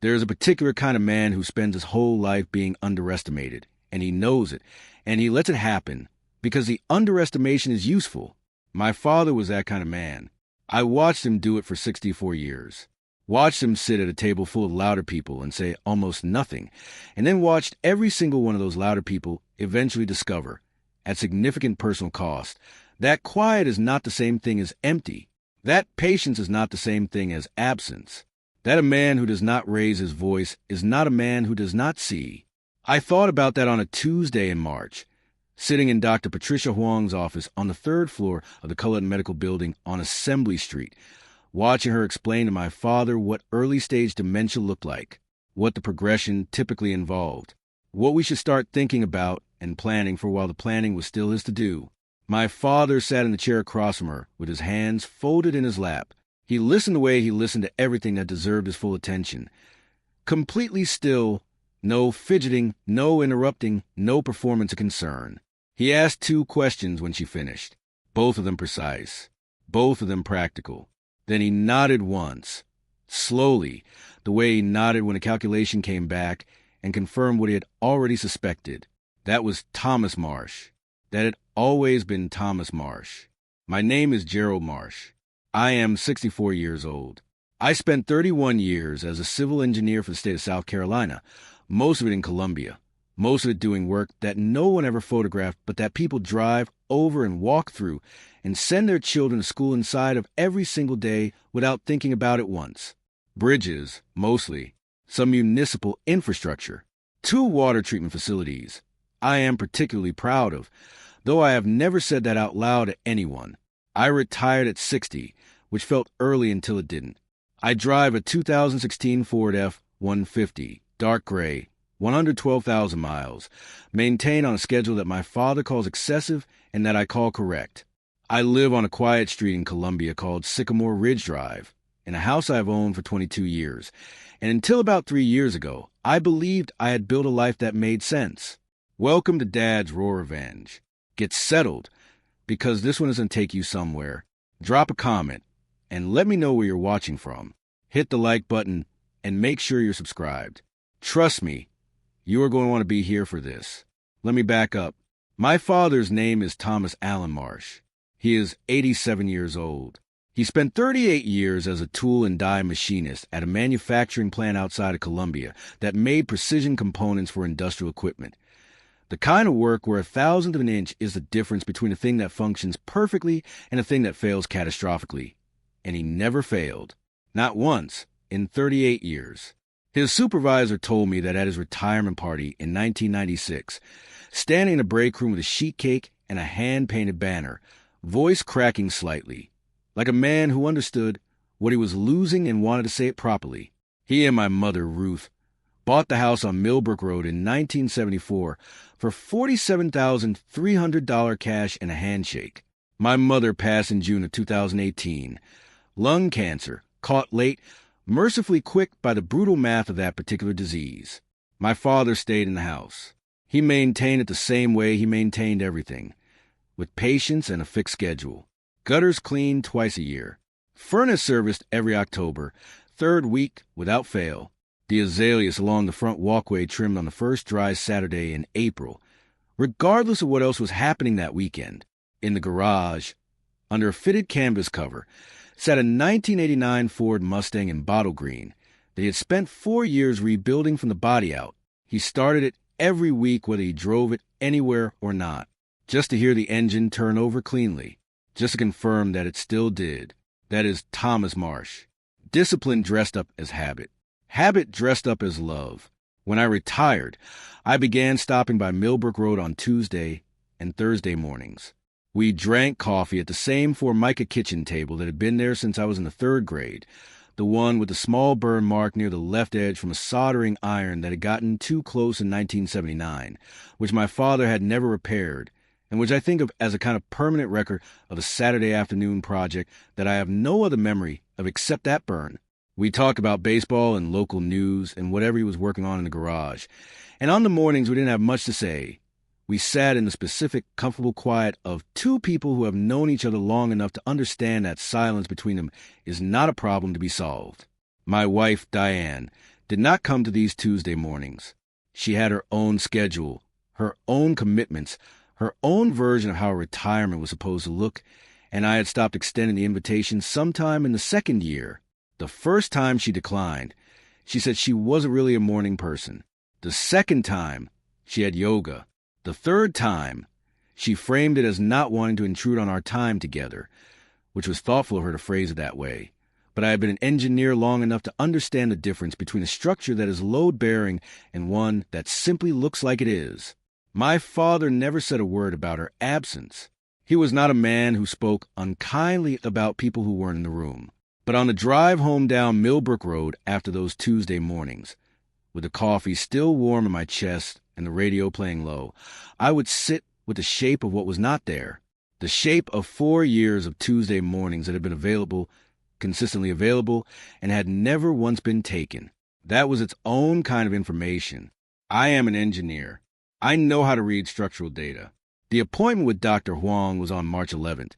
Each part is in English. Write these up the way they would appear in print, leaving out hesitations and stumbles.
There is a particular kind of man who spends his whole life being underestimated, and he knows it, and he lets it happen because the underestimation is useful. My father was that kind of man. I watched him do it for 64 years. Watched him sit at a table full of louder people and say almost nothing, and then watched every single one of those louder people eventually discover, at significant personal cost, that quiet is not the same thing as empty. That patience is not the same thing as absence. That a man who does not raise his voice is not a man who does not see. I thought about that on a Tuesday in March, sitting in Dr. Patricia Huang's office on the third floor of the Cullinan Medical Building on Assembly Street, watching her explain to my father what early-stage dementia looked like, what the progression typically involved, what we should start thinking about and planning for while the planning was still his to do. My father sat in the chair across from her with his hands folded in his lap. He listened the way he listened to everything that deserved his full attention. Completely still, no fidgeting, no interrupting, no performance of concern. He asked 2 questions when she finished, both of them precise, both of them practical. Then he nodded once, slowly, the way he nodded when a calculation came back and confirmed what he had already suspected. That was Thomas Marsh. That had always been Thomas Marsh. My name is Gerald Marsh. I am 64 years old. I spent 31 years as a civil engineer for the state of South Carolina, most of it in Columbia, most of it doing work that no one ever photographed but that people drive over and walk through and send their children to school inside of every single day without thinking about it once. Bridges, mostly. Some municipal infrastructure. 2 water treatment facilities. I am particularly proud of, though I have never said that out loud to anyone. I retired at 60, which felt early until it didn't. I drive a 2016 Ford F-150, dark gray, 112,000 miles, maintained on a schedule that my father calls excessive and that I call correct. I live on a quiet street in Columbia called Sycamore Ridge Drive, in a house I've owned for 22 years, and until about 3 years ago, I believed I had built a life that made sense. Welcome to Dad's Raw Revenge. Get settled, because this one is going to take you somewhere. Drop a comment, and let me know where you're watching from. Hit the like button, and make sure you're subscribed. Trust me, you are going to want to be here for this. Let me back up. My father's name is Thomas Allen Marsh. He is 87 years old. He spent 38 years as a tool and die machinist at a manufacturing plant outside of Columbia that made precision components for industrial equipment. The kind of work where 1,000th of an inch is the difference between a thing that functions perfectly and a thing that fails catastrophically. And he never failed. Not once, in 38 years. His supervisor told me that at his retirement party in 1996, standing in a break room with a sheet cake and a hand-painted banner, voice cracking slightly, like a man who understood what he was losing and wanted to say it properly, he and my mother, Ruth, bought the house on Millbrook Road in 1974 for $47,300 cash and a handshake. My mother passed in June of 2018. Lung cancer, caught late, mercifully quick by the brutal math of that particular disease. My father stayed in the house. He maintained it the same way he maintained everything, with patience and a fixed schedule. Gutters cleaned twice a year. Furnace serviced every October, 3rd week without fail. The azaleas along the front walkway trimmed on the first dry Saturday in April, regardless of what else was happening that weekend. In the garage, under a fitted canvas cover, sat a 1989 Ford Mustang in bottle green that he had spent 4 years rebuilding from the body out. He started it every week whether he drove it anywhere or not, just to hear the engine turn over cleanly, just to confirm that it still did. That is Thomas Marsh. Discipline dressed up as habit. Habit dressed up as love. When I retired, I began stopping by Millbrook Road on Tuesday and Thursday mornings. We drank coffee at the same Formica kitchen table that had been there since I was in the 3rd grade, the one with the small burn mark near the left edge from a soldering iron that had gotten too close in 1979, which my father had never repaired, and which I think of as a kind of permanent record of a Saturday afternoon project that I have no other memory of except that burn. We talked about baseball and local news and whatever he was working on in the garage, and on the mornings we didn't have much to say. We sat in the specific, comfortable quiet of 2 people who have known each other long enough to understand that silence between them is not a problem to be solved. My wife, Diane, did not come to these Tuesday mornings. She had her own schedule, her own commitments, her own version of how retirement was supposed to look, and I had stopped extending the invitation sometime in the second year. The first time she declined, she said she wasn't really a morning person. The second time, she had yoga. The third time, she framed it as not wanting to intrude on our time together, which was thoughtful of her to phrase it that way. But I had been an engineer long enough to understand the difference between a structure that is load-bearing and one that simply looks like it is. My father never said a word about her absence. He was not a man who spoke unkindly about people who weren't in the room. But on the drive home down Millbrook Road after those Tuesday mornings, with the coffee still warm in my chest and the radio playing low, I would sit with the shape of what was not there, the shape of 4 years of Tuesday mornings that had been consistently available, and had never once been taken. That was its own kind of information. I am an engineer. I know how to read structural data. The appointment with Dr. Huang was on March 11th.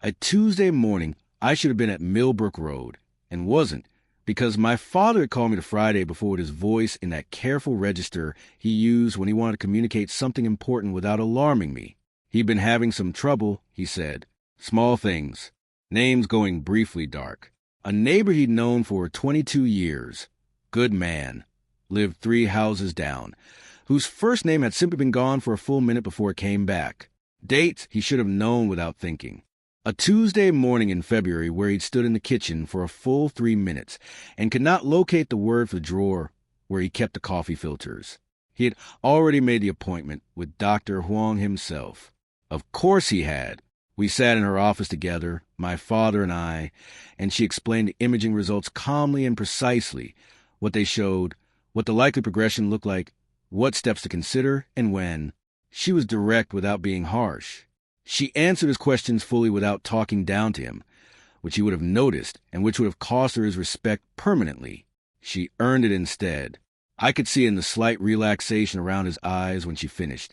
A Tuesday morning, I should have been at Millbrook Road, and wasn't, because my father had called me the Friday before with his voice in that careful register he used when he wanted to communicate something important without alarming me. He'd been having some trouble, he said. Small things. Names going briefly dark. A neighbor he'd known for 22 years. Good man. Lived 3 houses down. Whose first name had simply been gone for a full minute before it came back. Dates he should have known without thinking. A Tuesday morning in February where he'd stood in the kitchen for a full 3 minutes and could not locate the word for the drawer where he kept the coffee filters. He had already made the appointment with Dr. Huang himself. Of course he had. We sat in her office together, my father and I, and she explained the imaging results calmly and precisely, what they showed, what the likely progression looked like, what steps to consider, and when. She was direct without being harsh. She answered his questions fully without talking down to him, which he would have noticed and which would have cost her his respect permanently. She earned it instead. I could see in the slight relaxation around his eyes when she finished,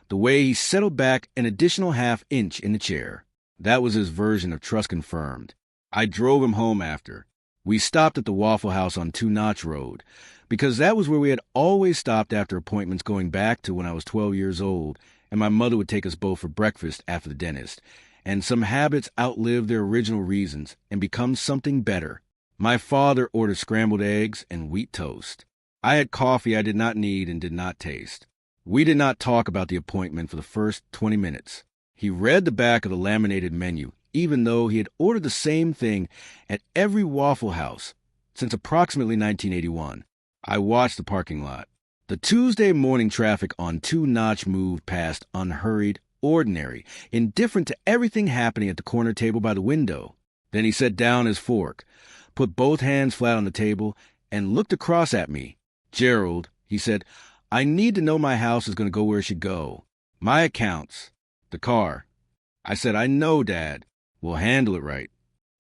the way he settled back an additional half-inch in the chair. That was his version of trust confirmed. I drove him home after. We stopped at the Waffle House on Two Notch Road, because that was where we had always stopped after appointments going back to when I was 12 years old, and my mother would take us both for breakfast after the dentist, and some habits outlive their original reasons and become something better. My father ordered scrambled eggs and wheat toast. I had coffee I did not need and did not taste. We did not talk about the appointment for the first 20 minutes. He read the back of the laminated menu, even though he had ordered the same thing at every Waffle House since approximately 1981. I watched the parking lot. The Tuesday morning traffic on Two Notch moved past unhurried, ordinary, indifferent to everything happening at the corner table by the window. Then he set down his fork, put both hands flat on the table, and looked across at me. "Gerald," he said, "I need to know my house is going to go where it should go. My accounts. The car." I said, "I know, Dad. We'll handle it right."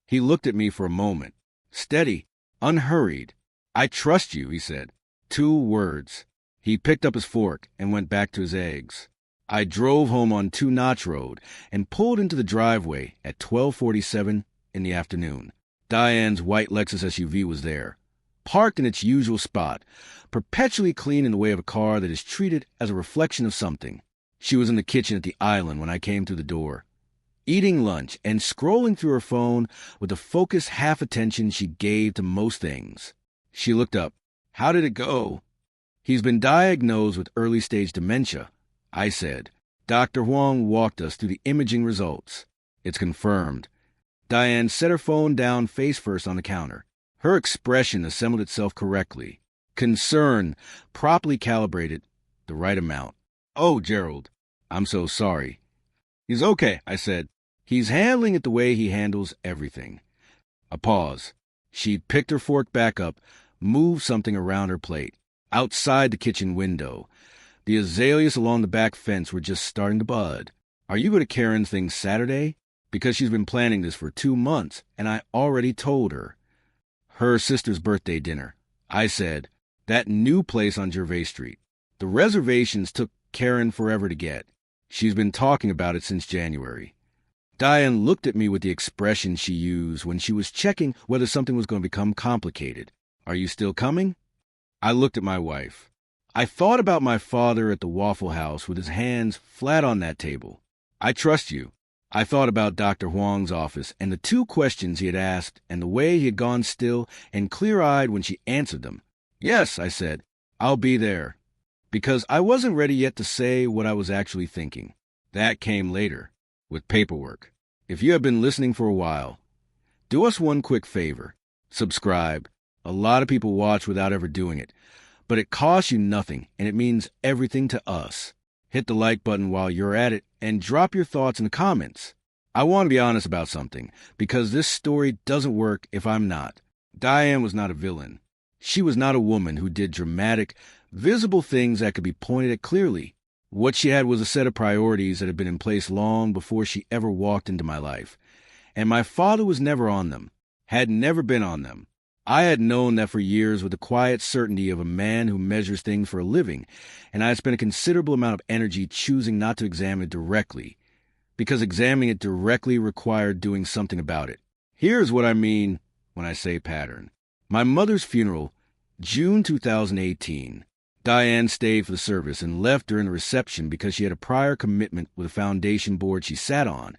He looked at me for a moment. Steady, unhurried. "I trust you," he said. 2 words. He picked up his fork and went back to his eggs. I drove home on Two Notch Road and pulled into the driveway at 12:47 in the afternoon. Diane's white Lexus SUV was there, parked in its usual spot, perpetually clean in the way of a car that is treated as a reflection of something. She was in the kitchen at the island when I came through the door, eating lunch and scrolling through her phone with the focused half-attention she gave to most things. She looked up. "How did it go?" "He's been diagnosed with early-stage dementia," I said. Dr. Huang walked us through the imaging results. "It's confirmed." Diane set her phone down face first on the counter. Her expression assembled itself correctly. Concern, properly calibrated, the right amount. "Oh, Gerald, I'm so sorry." "He's okay," I said. "He's handling it the way he handles everything." A pause. She picked her fork back up, moved something around her plate. Outside the kitchen window, the azaleas along the back fence were just starting to bud. "Are you going to Karen's thing Saturday?" Because she's been planning this for 2 months, and I already told her. "Her sister's birthday dinner." I said, "That new place on Gervais Street. The reservations took Karen forever to get. She's been talking about it since January." Diane looked at me with the expression she used when she was checking whether something was going to become complicated. "Are you still coming?" I looked at my wife. I thought about my father at the Waffle House with his hands flat on that table. I trust you. I thought about Dr. Huang's office and the 2 questions he had asked and the way he had gone still and clear-eyed when she answered them. Yes, I said, I'll be there. Because I wasn't ready yet to say what I was actually thinking. That came later, with paperwork. If you have been listening for a while, do us one quick favor. Subscribe. A lot of people watch without ever doing it. But it costs you nothing, and it means everything to us. Hit the like button while you're at it, and drop your thoughts in the comments. I want to be honest about something, because this story doesn't work if I'm not. Diane was not a villain. She was not a woman who did dramatic, visible things that could be pointed at clearly. What she had was a set of priorities that had been in place long before she ever walked into my life. And my father was never on them, had never been on them. I had known that for years with the quiet certainty of a man who measures things for a living, and I had spent a considerable amount of energy choosing not to examine it directly, because examining it directly required doing something about it. Here's what I mean when I say pattern. My mother's funeral, June 2018. Diane stayed for the service and left during the reception because she had a prior commitment with a foundation board she sat on,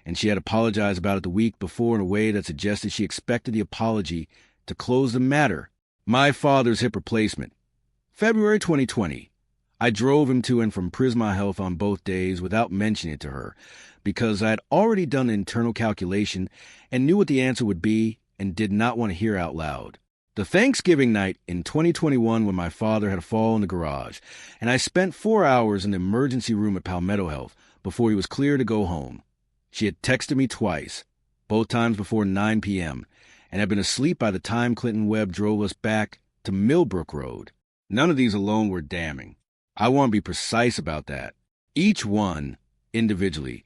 and she had apologized about it the week before in a way that suggested she expected the apology to close the matter. My father's hip replacement. February 2020. I drove him to and from Prisma Health on both days without mentioning it to her, because I had already done an internal calculation and knew what the answer would be and did not want to hear out loud. The Thanksgiving night in 2021 when my father had a fall in the garage, and I spent 4 hours in the emergency room at Palmetto Health before he was clear to go home. She had texted me twice, both times before 9 p.m., and had been asleep by the time Clinton Webb drove us back to Millbrook Road. None of these alone were damning. I want to be precise about that. Each one, individually,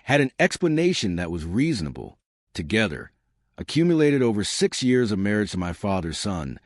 had an explanation that was reasonable. Together, accumulated over 6 years of marriage to my father's son,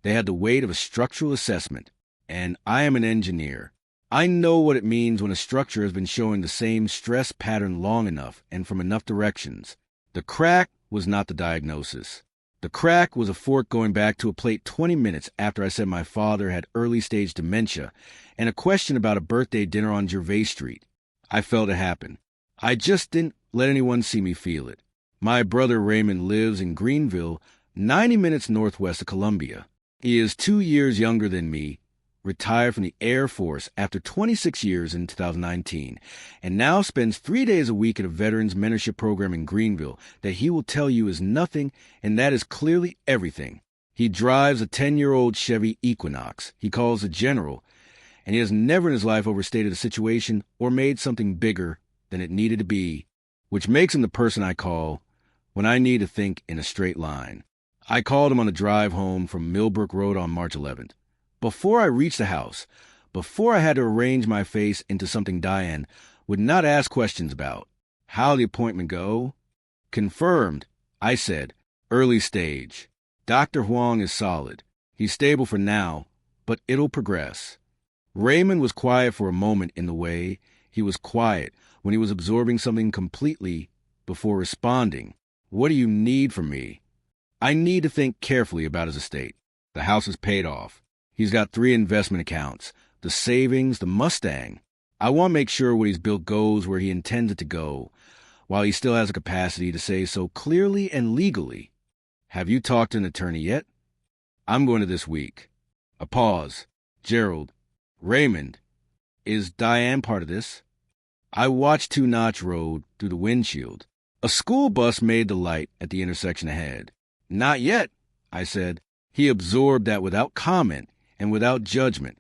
they had the weight of a structural assessment. And I am an engineer. I know what it means when a structure has been showing the same stress pattern long enough and from enough directions. The crack was not the diagnosis. The crack was a fork going back to a plate 20 minutes after I said my father had early-stage dementia and a question about a birthday dinner on Gervais Street. I felt it happen. I just didn't let anyone see me feel it. My brother Raymond lives in Greenville, 90 minutes northwest of Columbia. He is 2 years younger than me, retired from the Air Force after 26 years in 2019, and now spends 3 days a week at a veterans mentorship program in Greenville that he will tell you is nothing, and that is clearly everything. He drives a 10-year-old Chevy Equinox he calls a General, and he has never in his life overstated a situation or made something bigger than it needed to be, which makes him the person I call when I need to think in a straight line. I called him on the drive home from Millbrook Road on March 11th. Before I reached the house, before I had to arrange my face into something Diane would not ask questions about. How'd the appointment go? Confirmed, I said. Early stage. Dr. Huang is solid. He's stable for now, but it'll progress. Raymond was quiet for a moment in the way he was quiet when he was absorbing something completely before responding. What do you need from me? I need to think carefully about his estate. The house is paid off. He's got 3 investment accounts, the savings, the Mustang. I want to make sure what he's built goes where he intends it to go, while he still has the capacity to say so clearly and legally. Have you talked to an attorney yet? I'm going to this week. A pause. Gerald. Raymond. Is Diane part of this? I watched 2 Notch Road through the windshield. A school bus made the light at the intersection ahead. Not yet, I said. He absorbed that without comment and without judgment,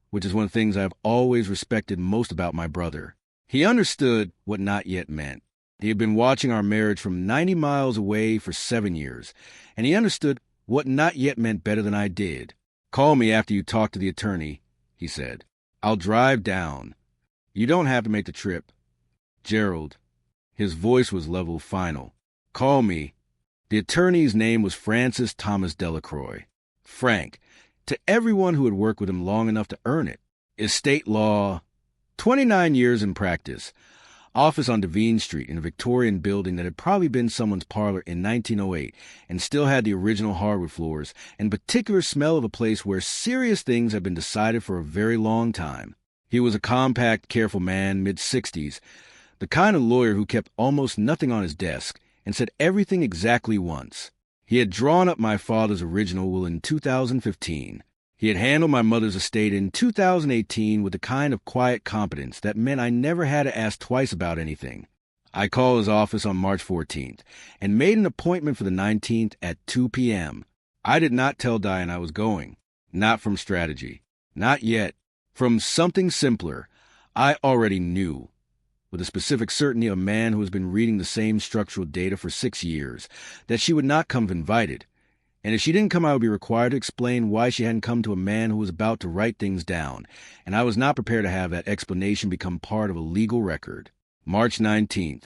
which is one of the things I've always respected most about my brother. He understood what not yet meant. He had been watching our marriage from 90 miles away for 7 years, and he understood what not yet meant better than I did. Call me after you talk to the attorney, he said. I'll drive down. You don't have to make the trip. Gerald. His voice was level final. Call me. The attorney's name was Francis Thomas Delacroix. Frank. To everyone who had worked with him long enough to earn it. Estate law, 29 years in practice. office on Devine Street in a Victorian building that had probably been someone's parlor in 1908 and still had the original hardwood floors and particular smell of a place where serious things had been decided for a very long time. He was a compact, careful man, mid-60s, the kind of lawyer who kept almost nothing on his desk and said everything exactly once. He had drawn up my father's original will in 2015. He had handled my mother's estate in 2018 with the kind of quiet competence that meant I never had to ask twice about anything. I called his office on March 14th and made an appointment for the 19th at 2 p.m. I did not tell Diane I was going. Not from strategy. Not yet. From something simpler. I already knew. With the specific certainty of a man who has been reading the same structural data for 6 years, that she would not come if invited. And if she didn't come, I would be required to explain why she hadn't come to a man who was about to write things down, and I was not prepared to have that explanation become part of a legal record. March 19th.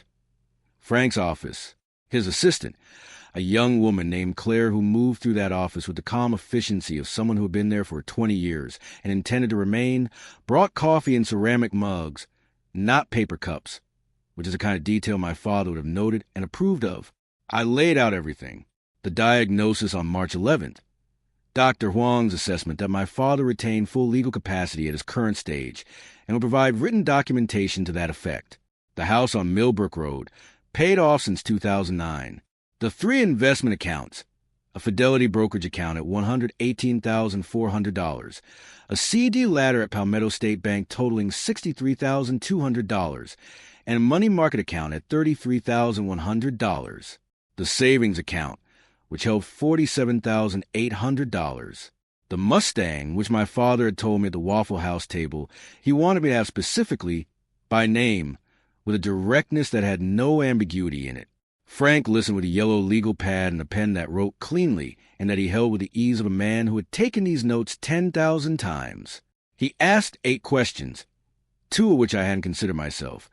Frank's office. His assistant, a young woman named Claire who moved through that office with the calm efficiency of someone who had been there for 20 years and intended to remain, brought coffee in ceramic mugs, not paper cups, which is the kind of detail my father would have noted and approved of. I laid out everything. The diagnosis on March 11th. Dr. Huang's assessment that my father retained full legal capacity at his current stage and would provide written documentation to that effect. The house on Millbrook Road, paid off since 2009. The 3 investment accounts, a Fidelity brokerage account at $118,400, a CD ladder at Palmetto State Bank totaling $63,200, and a money market account at $33,100. The savings account, which held $47,800. The Mustang, which my father had told me at the Waffle House table he wanted me to have specifically, by name, with a directness that had no ambiguity in it. Frank listened with a yellow legal pad and a pen that wrote cleanly and that he held with the ease of a man who had taken these notes 10,000 times. He asked 8 questions, 2 of which I hadn't considered myself,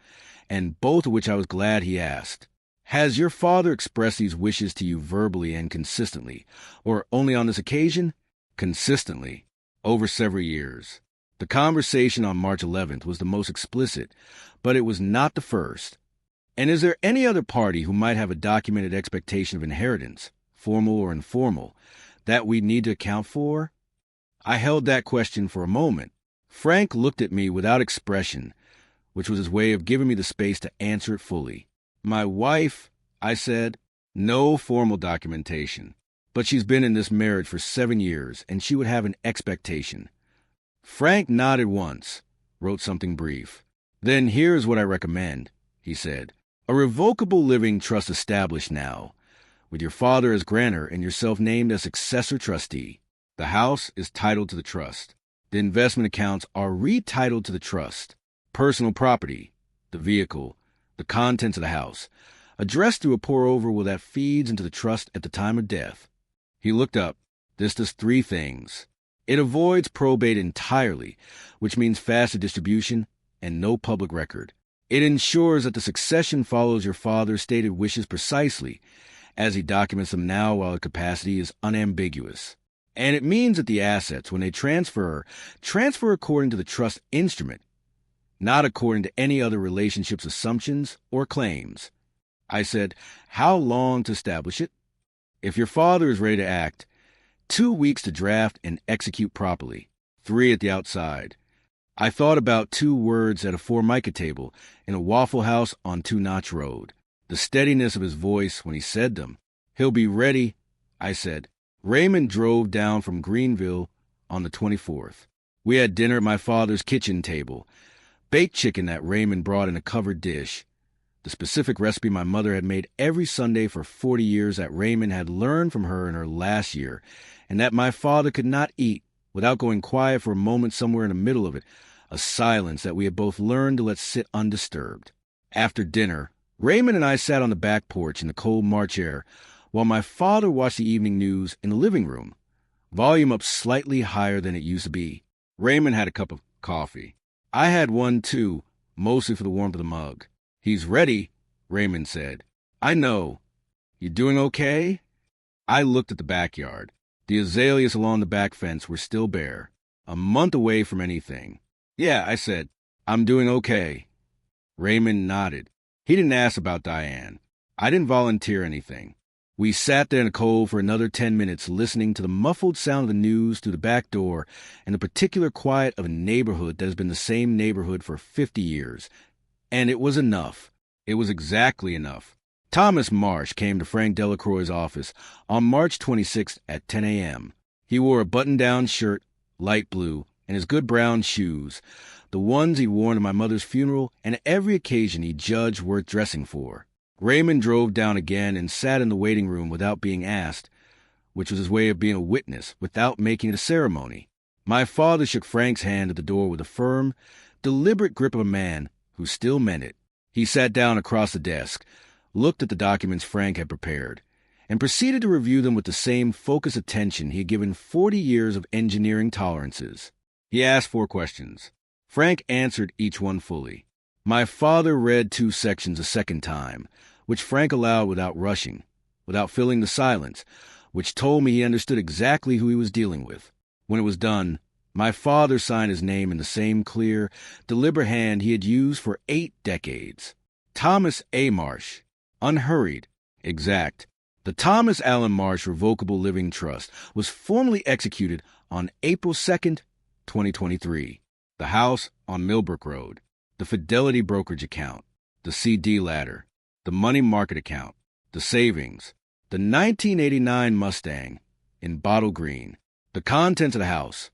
and both of which I was glad he asked. Has your father expressed these wishes to you verbally and consistently, or only on this occasion? Consistently, over several years. The conversation on March 11th was the most explicit, but it was not the first. And is there any other party who might have a documented expectation of inheritance, formal or informal, that we need to account for? I held that question for a moment. Frank looked at me without expression, which was his way of giving me the space to answer it fully. My wife, I said, no formal documentation, but she's been in this marriage for 7 years, and she would have an expectation. Frank nodded once, wrote something brief. Then here's what I recommend, he said. A revocable living trust established now, with your father as grantor and yourself named as successor trustee. The house is titled to the trust. The investment accounts are retitled to the trust. Personal property, the vehicle, the contents of the house, addressed through a pour-over will that feeds into the trust at the time of death. He looked up. This does 3 things. It avoids probate entirely, which means faster distribution and no public record. It ensures that the succession follows your father's stated wishes precisely, as he documents them now while his capacity is unambiguous. And it means that the assets, when they transfer according to the trust instrument, not according to any other relationship's assumptions or claims. I said, how long to establish it? If your father is ready to act, 2 weeks to draft and execute properly, 3 at the outside. I thought about 2 words at a Formica table in a Waffle House on 2 Notch Road. The steadiness of his voice when he said them. He'll be ready, I said. Raymond drove down from Greenville on the 24th. We had dinner at my father's kitchen table. Baked chicken that Raymond brought in a covered dish. The specific recipe my mother had made every Sunday for 40 years that Raymond had learned from her in her last year, and that my father could not eat without going quiet for a moment somewhere in the middle of it, a silence that we had both learned to let sit undisturbed. After dinner, Raymond and I sat on the back porch in the cold March air, while my father watched the evening news in the living room, volume up slightly higher than it used to be. Raymond had a cup of coffee. I had one, too, mostly for the warmth of the mug. He's ready, Raymond said. I know. You doing okay? I looked at the backyard. The azaleas along the back fence were still bare, a month away from anything. Yeah, I said, I'm doing okay. Raymond nodded. He didn't ask about Diane. I didn't volunteer anything. We sat there in the cold for another 10 minutes, listening to the muffled sound of the news through the back door and the particular quiet of a neighborhood that has been the same neighborhood for 50 years. And it was enough. It was exactly enough. Thomas Marsh came to Frank Delacroix's office on March 26th at 10 a.m. He wore a button-down shirt, light blue, and his good brown shoes, the ones he'd worn to my mother's funeral and every occasion he judged worth dressing for. Raymond drove down again and sat in the waiting room without being asked, which was his way of being a witness without making it a ceremony. My father shook Frank's hand at the door with a firm, deliberate grip of a man who still meant it. He sat down across the desk, looked at the documents Frank had prepared, and proceeded to review them with the same focused attention he had given 40 years of engineering tolerances. He asked 4 questions. Frank answered each one fully. My father read 2 sections a second time, which Frank allowed without rushing, without filling the silence, which told me he understood exactly who he was dealing with. When it was done, my father signed his name in the same clear, deliberate hand he had used for 8 decades. Thomas A. Marsh. Unhurried. Exact. The Thomas Allen Marsh Revocable Living Trust was formally executed on April 2nd, 2023. The house on Millbrook Road. The Fidelity brokerage account, the CD ladder, the money market account, the savings, the 1989 Mustang in bottle green, the contents of the house,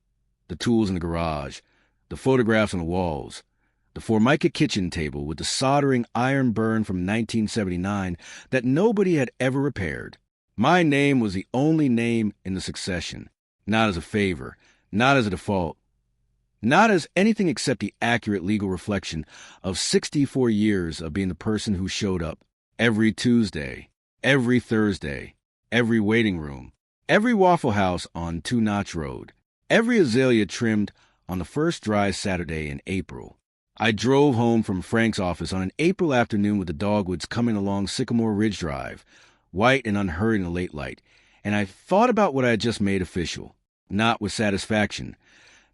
the tools in the garage, the photographs on the walls, the Formica kitchen table with the soldering iron burn from 1979 that nobody had ever repaired. My name was the only name in the succession, not as a favor, not as a default, not as anything except the accurate legal reflection of 64 years of being the person who showed up every Tuesday, every Thursday, every waiting room, every Waffle House on Two Notch Road, every azalea trimmed on the first dry Saturday in April. I drove home from Frank's office on an April afternoon with the dogwoods coming along Sycamore Ridge Drive, white and unhurried in the late light, and I thought about what I had just made official, not with satisfaction,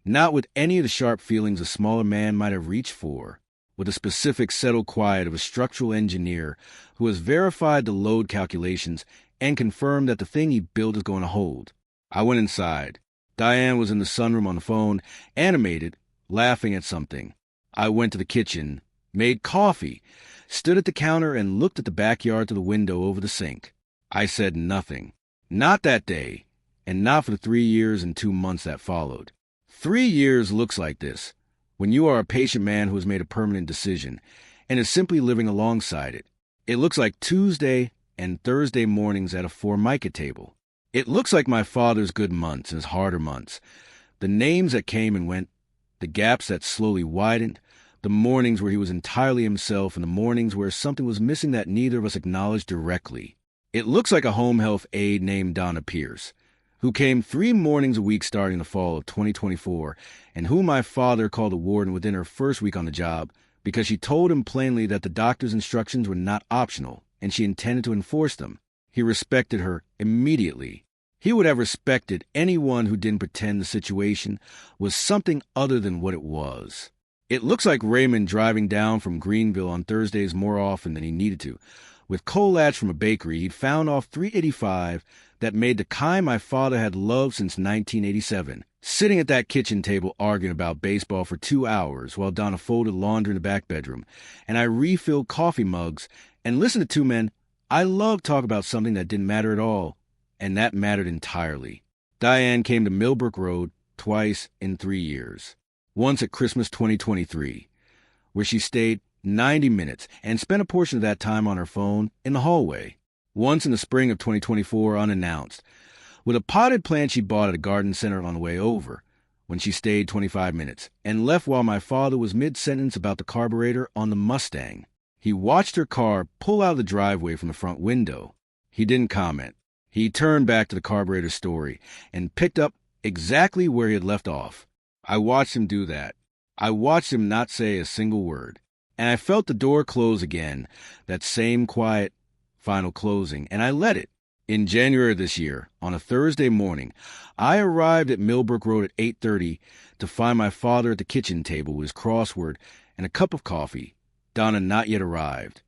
not with any of the sharp feelings a smaller man might have reached for, with the specific settled quiet of a structural engineer who has verified the load calculations and confirmed that the thing he built is going to hold. I went inside. Diane was in the sunroom on the phone, animated, laughing at something. I went to the kitchen, made coffee, stood at the counter, and looked at the backyard through the window over the sink. I said nothing. Not that day, and not for the 3 years and 2 months that followed. 3 years looks like this, when you are a patient man who has made a permanent decision and is simply living alongside it. It looks like Tuesday and Thursday mornings at a Formica table. It looks like my father's good months and his harder months, the names that came and went, the gaps that slowly widened, the mornings where he was entirely himself and the mornings where something was missing that neither of us acknowledged directly. It looks like a home health aide named Donna Pierce, who came 3 mornings a week starting the fall of 2024, and whom my father called a warden within her first week on the job because she told him plainly that the doctor's instructions were not optional, and she intended to enforce them. He respected her immediately. He would have respected anyone who didn't pretend the situation was something other than what it was. It looks like Raymond driving down from Greenville on Thursdays more often than he needed to, with collages from a bakery he'd found off 385 that made the kind my father had loved since 1987, sitting at that kitchen table arguing about baseball for 2 hours while Donna folded laundry in the back bedroom, and I refilled coffee mugs and listened to 2 men I loved talk about something that didn't matter at all, and that mattered entirely. Diane came to Millbrook Road twice in 3 years. Once at Christmas 2023, where she stayed 90 minutes and spent a portion of that time on her phone in the hallway. Once in the spring of 2024 unannounced, with a potted plant she bought at a garden center on the way over, when she stayed 25 minutes and left while my father was mid-sentence about the carburetor on the Mustang. He watched her car pull out of the driveway from the front window. He didn't comment. He turned back to the carburetor story and picked up exactly where he had left off. I watched him do that. I watched him not say a single word. And I felt the door close again, that same quiet, final closing, and I let it. In January of this year, on a Thursday morning, I arrived at Millbrook Road at 8:30 to find my father at the kitchen table with his crossword and a cup of coffee, Donna not yet arrived,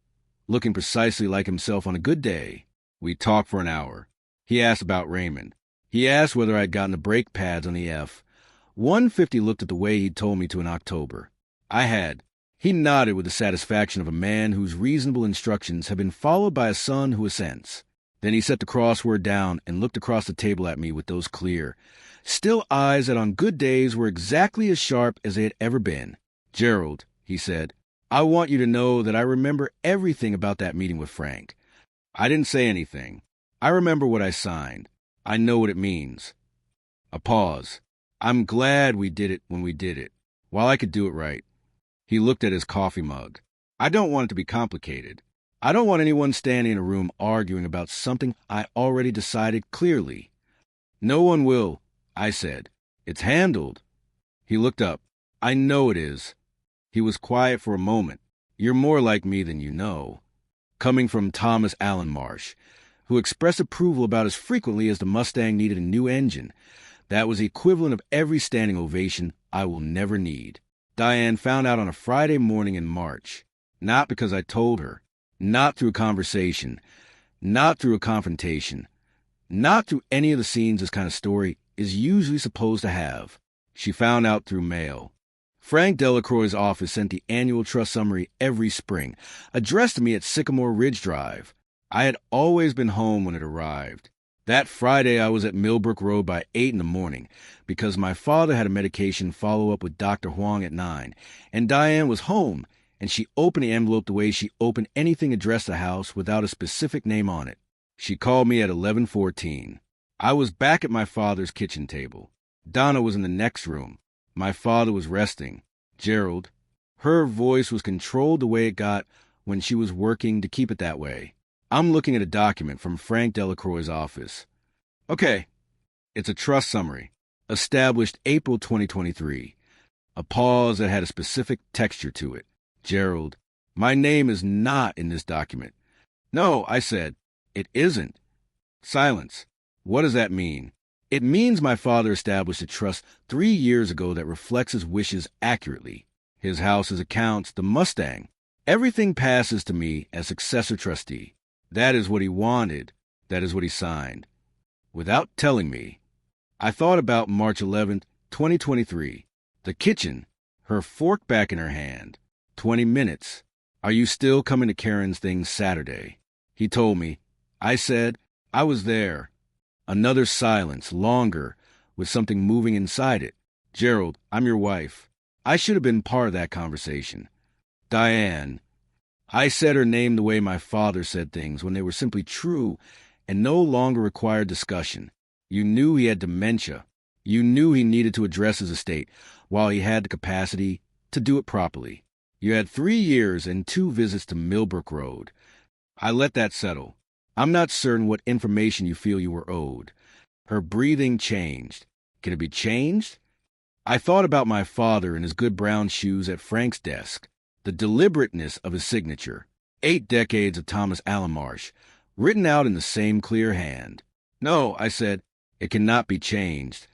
looking precisely like himself on a good day. We talked for an hour. He asked about Raymond. He asked whether I'd gotten the brake pads on the F-150 looked at the way he'd told me to in October. I had. He nodded with the satisfaction of a man whose reasonable instructions have been followed by a son who assents. Then he set the crossword down and looked across the table at me with those clear, still eyes that on good days were exactly as sharp as they had ever been. "Gerald," he said, "I want you to know that I remember everything about that meeting with Frank. I didn't say anything. I remember what I signed. I know what it means." A pause. "I'm glad we did it when we did it, while I could do it right." He looked at his coffee mug. "I don't want it to be complicated. I don't want anyone standing in a room arguing about something I already decided clearly." "No one will," I said. "It's handled." He looked up. "I know it is." He was quiet for a moment. "You're more like me than you know." Coming from Thomas Allen Marsh, who expressed approval about as frequently as the Mustang needed a new engine, that was the equivalent of every standing ovation I will never need. Diane found out on a Friday morning in March, not because I told her, not through a conversation, not through a confrontation, not through any of the scenes this kind of story is usually supposed to have. She found out through mail. Frank Delacroix's office sent the annual trust summary every spring, addressed to me at Sycamore Ridge Drive. I had always been home when it arrived. That Friday I was at Millbrook Road by 8 in the morning because my father had a medication follow-up with Dr. Huang at 9, and Diane was home, and she opened the envelope the way she opened anything addressed to the house without a specific name on it. She called me at 11:14. I was back at my father's kitchen table. Donna was in the next room. My father was resting. "Gerald." Her voice was controlled the way it got when she was working to keep it that way. "I'm looking at a document from Frank Delacroix's office." "Okay." "It's a trust summary. Established April 2023. A pause that had a specific texture to it. "Gerald, my name is not in this document." "No," I said. "It isn't." Silence. "What does that mean?" "It means my father established a trust 3 years ago that reflects his wishes accurately. His house, his accounts, the Mustang. Everything passes to me as successor trustee. That is what he wanted. That is what he signed." Without telling me. I thought about March 11th, 2023. The kitchen. Her fork back in her hand. 20 minutes. "Are you still coming to Karen's thing Saturday?" He told me. I said, "I was there." Another silence, longer, with something moving inside it. "Gerald, I'm your wife." I should have been part of that conversation. "Diane." I said her name the way my father said things when they were simply true and no longer required discussion. You knew he had dementia. You knew he needed to address his estate while he had the capacity to do it properly. You had 3 years and 2 visits to Millbrook Road. I let that settle. "I'm not certain what information you feel you were owed." Her breathing changed. Can it be changed? I thought about my father in his good brown shoes at Frank's desk, the deliberateness of his signature, 8 decades of Thomas Allen Marsh, written out in the same clear hand. "No," I said, "it cannot be changed."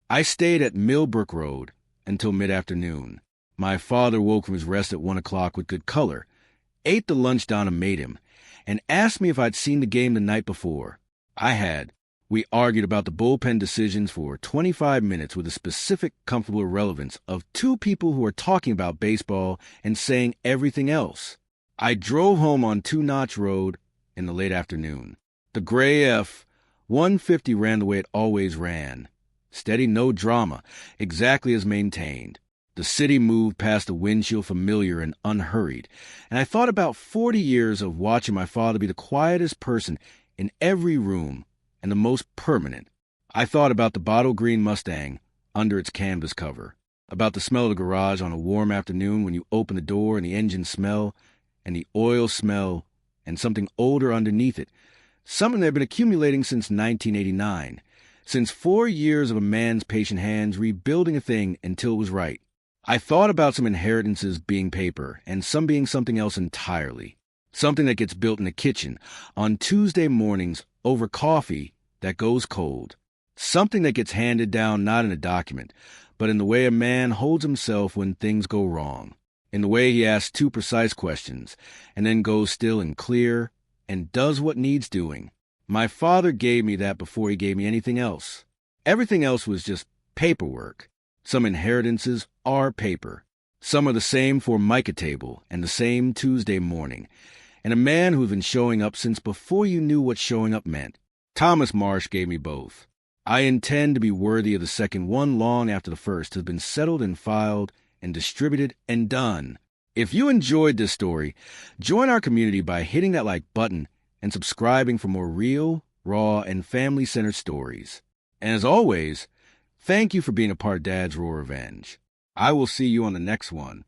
I stayed at Millbrook Road until mid-afternoon. My father woke from his rest at 1 o'clock with good color, ate the lunch Donna made him, and asked me if I'd seen the game the night before. I had. We argued about the bullpen decisions for 25 minutes with a specific, comfortable irrelevance of 2 people who are talking about baseball and saying everything else. I drove home on Two Notch Road in the late afternoon. The gray F-150 ran the way it always ran. Steady, no drama, exactly as maintained. The city moved past the windshield familiar and unhurried, and I thought about 40 years of watching my father be the quietest person in every room and the most permanent. I thought about the bottle green Mustang under its canvas cover, about the smell of the garage on a warm afternoon when you open the door and the engine smell, and the oil smell, and something older underneath it, something that had been accumulating since 1989, since 4 years of a man's patient hands rebuilding a thing until it was right. I thought about some inheritances being paper and some being something else entirely. Something that gets built in the kitchen on Tuesday mornings over coffee that goes cold. Something that gets handed down not in a document, but in the way a man holds himself when things go wrong. in the way he asks two precise questions, and then goes still and clear, and does what needs doing. My father gave me that before he gave me anything else. Everything else was just paperwork. Some inheritances are paper. Some are the same Formica table and the same Tuesday morning. And a man who's been showing up since before you knew what showing up meant. Thomas Marsh gave me both. I intend to be worthy of the second one long after the first has been settled and filed and distributed and done. If you enjoyed this story, join our community by hitting that like button and subscribing for more real, raw, and family-centered stories. And as always, thank you for being a part of Dad's Raw Revenge. I will see you on the next one.